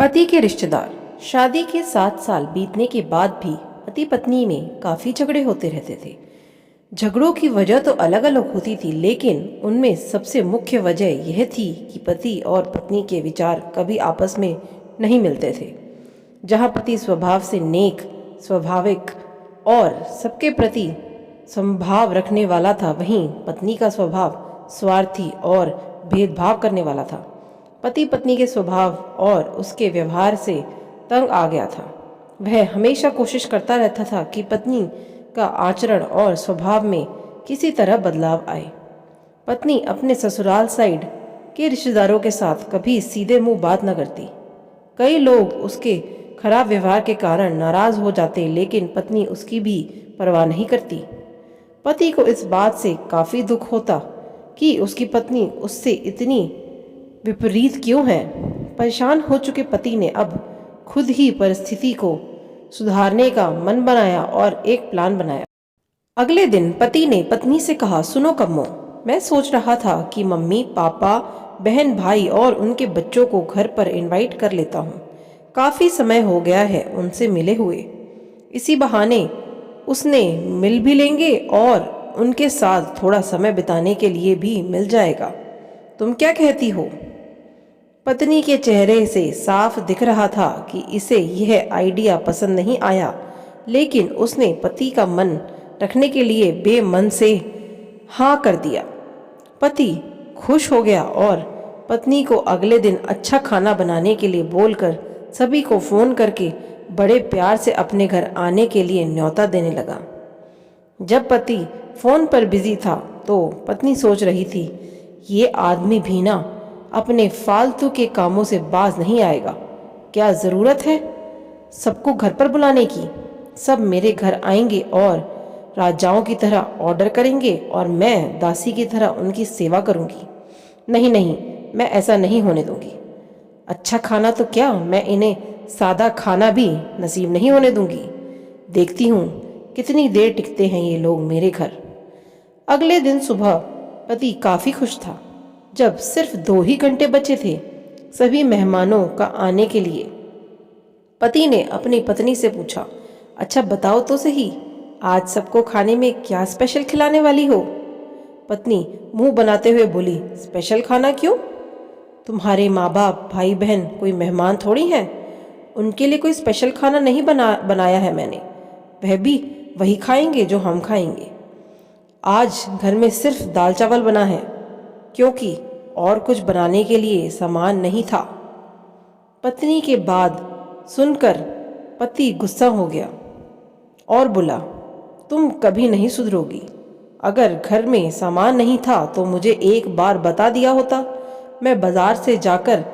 पति के रिश्तेदार। शादी के 7 साल बीतने के बाद भी पति पत्नी में काफ़ी झगड़े होते रहते थे। झगड़ों की वजह तो अलग अलग होती थी, लेकिन उनमें सबसे मुख्य वजह यह थी कि पति और पत्नी के विचार कभी आपस में नहीं मिलते थे। जहाँ पति स्वभाव से नेक, स्वाभाविक और सबके प्रति समभाव रखने वाला था, वहीं पत्नी का स्वभाव स्वार्थी और भेदभाव करने वाला था। पति पत्नी के स्वभाव और उसके व्यवहार से तंग आ गया था। वह हमेशा कोशिश करता रहता था कि पत्नी का आचरण और स्वभाव में किसी तरह बदलाव आए। पत्नी अपने ससुराल साइड के रिश्तेदारों के साथ कभी सीधे मुंह बात न करती। कई लोग उसके खराब व्यवहार के कारण नाराज हो जाते, लेकिन पत्नी उसकी भी परवाह नहीं करती। पति को इस बात से काफ़ी दुख होता कि उसकी पत्नी उससे इतनी विपरीत क्यों है। परेशान हो चुके पति ने अब खुद ही परिस्थिति को सुधारने का मन बनाया और एक प्लान बनाया। अगले दिन पति ने पत्नी से कहा, सुनो कम्मो, मैं सोच रहा था कि मम्मी पापा, बहन भाई और उनके बच्चों को घर पर इनवाइट कर लेता हूँ। काफ़ी समय हो गया है उनसे मिले हुए। इसी बहाने उसने मिल भी लेंगे और उनके साथ थोड़ा समय बिताने के लिए भी मिल जाएगा। तुम क्या कहती हो? पत्नी के चेहरे से साफ दिख रहा था कि इसे यह आइडिया पसंद नहीं आया, लेकिन उसने पति का मन रखने के लिए बेमन से हाँ कर दिया। पति खुश हो गया और पत्नी को अगले दिन अच्छा खाना बनाने के लिए बोलकर सभी को फ़ोन करके बड़े प्यार से अपने घर आने के लिए न्योता देने लगा। जब पति फ़ोन पर बिजी था तो पत्नी सोच रही थी, ये आदमी भी ना अपने फालतू के कामों से बाज नहीं आएगा। क्या ज़रूरत है सबको घर पर बुलाने की? सब मेरे घर आएंगे और राजाओं की तरह ऑर्डर करेंगे और मैं दासी की तरह उनकी सेवा करूंगी। नहीं नहीं, मैं ऐसा नहीं होने दूंगी। अच्छा खाना तो क्या, मैं इन्हें सादा खाना भी नसीब नहीं होने दूंगी। देखती हूँ कितनी देर टिकते हैं ये लोग मेरे घर। अगले दिन सुबह पति काफ़ी खुश था। जब सिर्फ 2 ही घंटे बचे थे सभी मेहमानों का आने के लिए, पति ने अपनी पत्नी से पूछा, अच्छा बताओ तो सही, आज सबको खाने में क्या स्पेशल खिलाने वाली हो? पत्नी मुंह बनाते हुए बोली, स्पेशल खाना क्यों? तुम्हारे माँ बाप, भाई बहन कोई मेहमान थोड़ी हैं। उनके लिए कोई स्पेशल खाना नहीं बनाया है मैंने। वह भी वही खाएंगे जो हम खाएंगे। आज घर में सिर्फ दाल चावल बना है, क्योंकि और कुछ बनाने के लिए सामान नहीं था। पत्नी के बात सुनकर पति गुस्सा हो गया और बोला, तुम कभी नहीं सुधरोगी। अगर घर में सामान नहीं था तो मुझे एक बार बता दिया होता, मैं बाजार से जाकर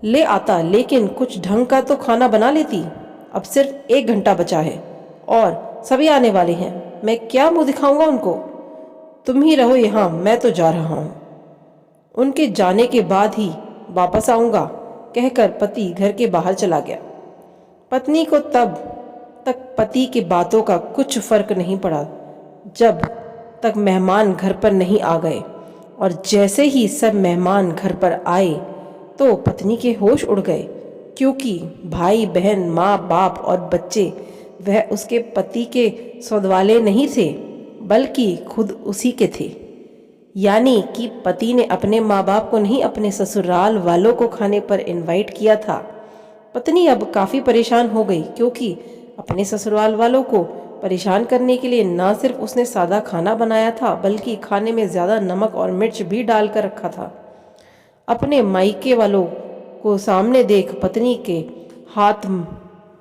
ले आता, लेकिन कुछ ढंग का तो खाना बना लेती। अब सिर्फ 1 घंटा बचा है और सभी आने वाले हैं, मैं क्या मुंह दिखाऊंगा उनको? तुम ही रहो यहाँ, मैं तो जा रहा हूँ। उनके जाने के बाद ही वापस आऊँगा, कहकर पति घर के बाहर चला गया। पत्नी को तब तक पति की बातों का कुछ फर्क नहीं पड़ा जब तक मेहमान घर पर नहीं आ गए, और जैसे ही सब मेहमान घर पर आए तो पत्नी के होश उड़ गए, क्योंकि भाई बहन, माँ बाप और बच्चे वह उसके पति के सौदवाले नहीं थे, बल्कि खुद उसी के थे। यानी कि पति ने अपने माँ बाप को नहीं, अपने ससुराल वालों को खाने पर इनवाइट किया था। पत्नी अब काफ़ी परेशान हो गई, क्योंकि अपने ससुराल वालों को परेशान करने के लिए ना सिर्फ उसने सादा खाना बनाया था, बल्कि खाने में ज़्यादा नमक और मिर्च भी डाल कर रखा था। अपने मायके वालों को सामने देख पत्नी के हाथ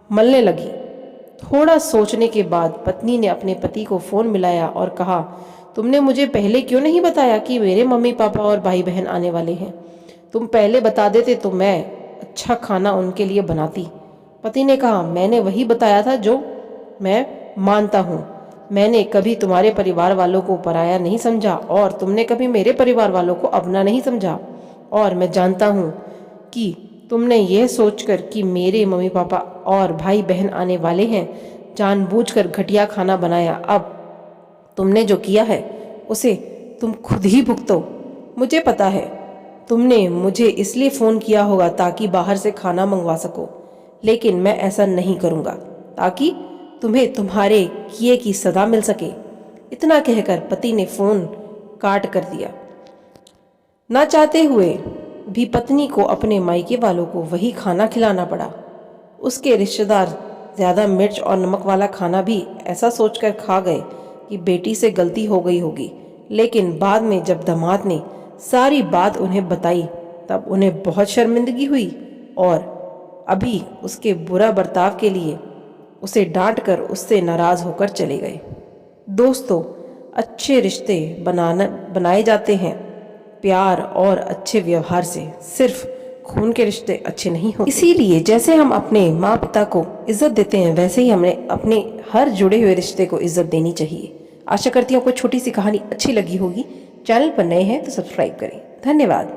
मलने लगी। थोड़ा सोचने के बाद पत्नी ने अपने पति को फ़ोन मिलाया और कहा, तुमने मुझे पहले क्यों नहीं बताया कि मेरे मम्मी पापा और भाई बहन आने वाले हैं? तुम पहले बता देते तो मैं अच्छा खाना उनके लिए बनाती। पति ने कहा, मैंने वही बताया था जो मैं मानता हूँ। मैंने कभी तुम्हारे परिवार वालों को पराया नहीं समझा और तुमने कभी मेरे परिवार वालों को अपना नहीं समझा। और मैं जानता हूँ कि तुमने यह सोचकर कि मेरे मम्मी पापा और भाई बहन आने वाले हैं, जानबूझकर घटिया खाना बनाया। अब तुमने जो किया है उसे तुम खुद ही भुगतो। मुझे पता है तुमने मुझे इसलिए फ़ोन किया होगा ताकि बाहर से खाना मंगवा सको, लेकिन मैं ऐसा नहीं करूँगा ताकि तुम्हें तुम्हारे किए की सज़ा मिल सके। इतना कहकर पति ने फ़ोन काट कर दिया। ना चाहते हुए भी पत्नी को अपने मायके वालों को वही खाना खिलाना पड़ा। उसके रिश्तेदार ज़्यादा मिर्च और नमक वाला खाना भी ऐसा सोचकर खा गए कि बेटी से गलती हो गई होगी, लेकिन बाद में जब दामाद ने सारी बात उन्हें बताई तब उन्हें बहुत शर्मिंदगी हुई और अभी उसके बुरा बर्ताव के लिए उसे डांट कर उससे नाराज़ होकर चले गए। दोस्तों, अच्छे रिश्ते बनाए जाते हैं प्यार और अच्छे व्यवहार से, सिर्फ खून के रिश्ते अच्छे नहीं होते। इसीलिए जैसे हम अपने माँ पिता को इज्जत देते हैं वैसे ही हमें अपने हर जुड़े हुए रिश्ते को इज्जत देनी चाहिए। आशा करती हूँ आपको छोटी सी कहानी अच्छी लगी होगी। चैनल पर नए हैं तो सब्सक्राइब करें। धन्यवाद।